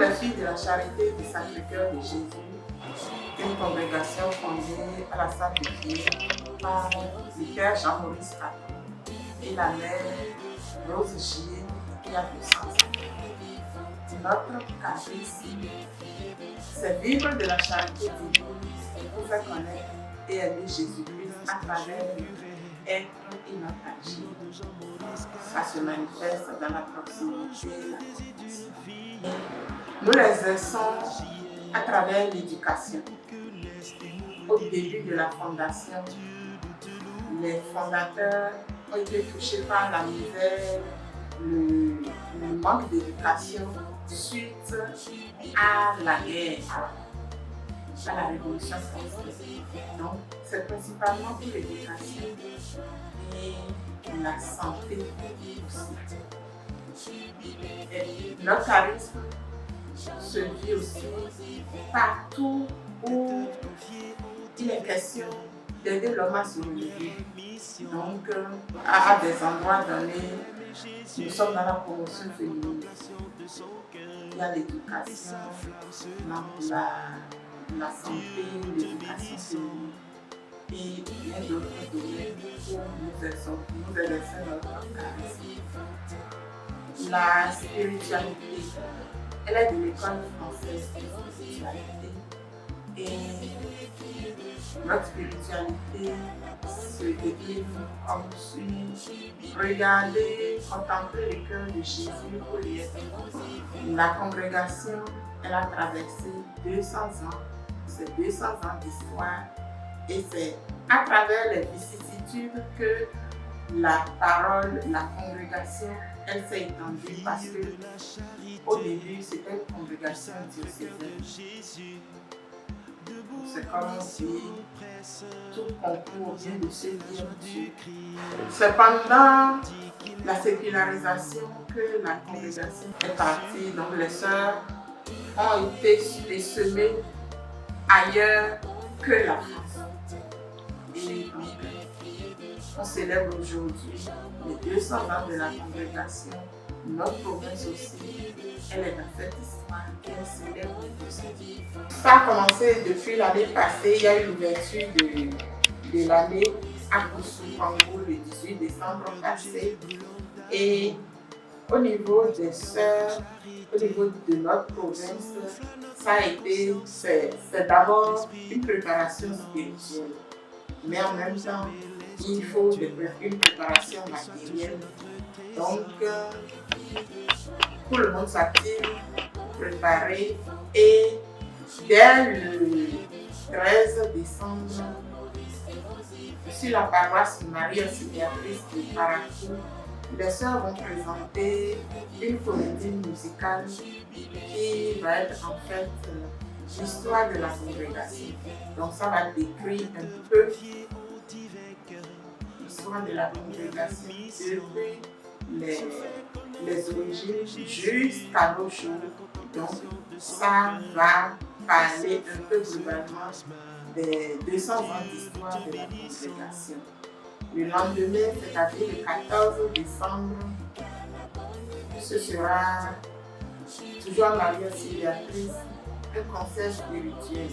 les filles de la charité du Sacré-Cœur de Jésus, une congrégation fondée à la salle de Dieu par le père Jean-Maurice Caton et la mère Rose Gier qui a 200 ans. Notre charisme, c'est vivre de la charité divine pour faire connaître et aimer Jésus-Christ à travers notre être et notre agir. Ça se manifeste dans la proximité et la connexion. Nous l'exerçons à travers l'éducation. Au début de la fondation, les fondateurs ont été touchés par la misère, le manque d'éducation suite à la guerre, à la Révolution française. Donc, c'est principalement pour l'éducation et la santé aussi. Et notre charisme se vit aussi partout où il est question d'aider l'homme à se relever. Donc, à des endroits donnés, nous sommes dans la promotion féminine. Il y a l'éducation, la santé, l'éducation féminine et bien d'autres domaines où nous exerçons notre charisme. La spiritualité, elle est de l'école française de spiritualité et notre spiritualité se décline comme suit. Regardez, contemplez le cœur de Jésus pour lui être. La congrégation, elle a traversé 200 ans, c'est 200 ans d'histoire et c'est à travers les vicissitudes que la parole, la congrégation, elle s'est étendue parce que au début c'était une congrégation diocésaine. C'est comme si tout concours vient de se dire Dieu. C'est pendant la sécularisation que la congrégation est partie. Donc les sœurs ont été semées ailleurs que la France. Et donc, on célèbre aujourd'hui les 200 ans de la congrégation. Notre province aussi, elle est dans cette histoire qu'elle célèbre les 200 ans. Ça a commencé depuis l'année passée. Il y a eu l'ouverture de l'année à Kousou-Pango le 18 décembre passé. Et au niveau des sœurs, au niveau de notre province, ça a été, c'est d'abord une préparation spirituelle. Mais en même temps, il faut une préparation matérielle. Donc, tout le monde s'active pour préparer et dès le 13 décembre, sur la paroisse Marie Auxiliatrice de Parakou, les sœurs vont présenter une comédie musicale qui va être en fait l'histoire de la congrégation. Donc ça va décrire un peu l'histoire de la congrégation depuis les origines jusqu'à nos jours. Donc ça va parler un peu globalement des 200 ans d'histoire de la congrégation. Le lendemain, c'est-à-dire le 14 décembre, ce sera toujours Marie Auxiliatrice, un concert spirituel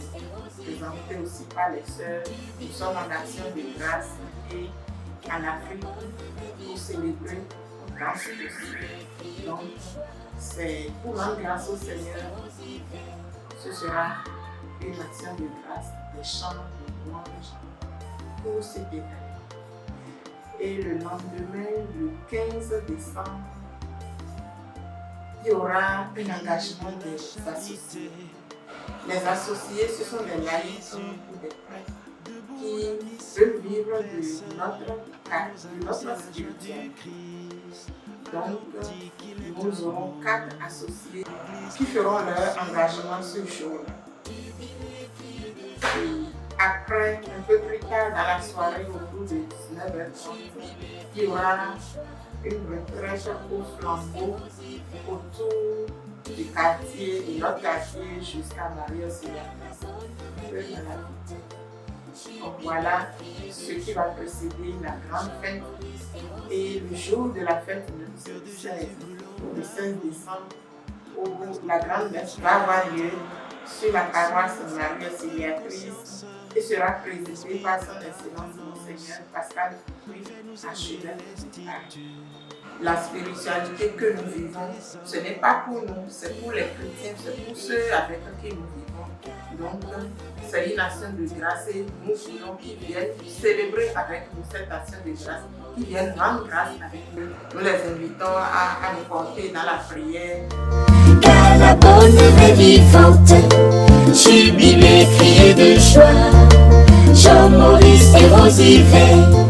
présenté aussi par les sœurs. Nous sommes en action de grâce et en Afrique pour célébrer grâce aussi. Donc, c'est pour rendre grâce au Seigneur. Ce sera une action de grâce, des chants, des louanges pour cet état. Et le lendemain, le 15 décembre, il y aura un engagement des associés. Les associés, ce sont des laïcs ou des prêtres qui veulent vivre de notre spiritualité. Donc, nous aurons 4 associés qui feront leur engagement ce jour-là. Après, un peu plus tard dans la soirée, autour de 19h30, il y aura une retraite au flambeau autour du quartier, de notre quartier jusqu'à Marie Auxiliatrice. Donc voilà ce qui va précéder la grande fête. Et le jour de la fête, le 16 décembre, où la grande messe va avoir lieu sur la paroisse Marie Auxiliatrice et sera présidée par son Excellence Monseigneur Pascal Fouquet à Chenin. La spiritualité que nous vivons, ce n'est pas pour nous, c'est pour les chrétiens, c'est pour ceux avec qui nous vivons. Donc, c'est une action de grâce et nous voulons qu'ils viennent célébrer avec nous cette action de grâce, qu'ils viennent rendre grâce avec nous. Nous les invitons à nous porter dans la prière. Car la bonne est vivante, jubilé, crier de joie, Jean-Maurice et Rosivet.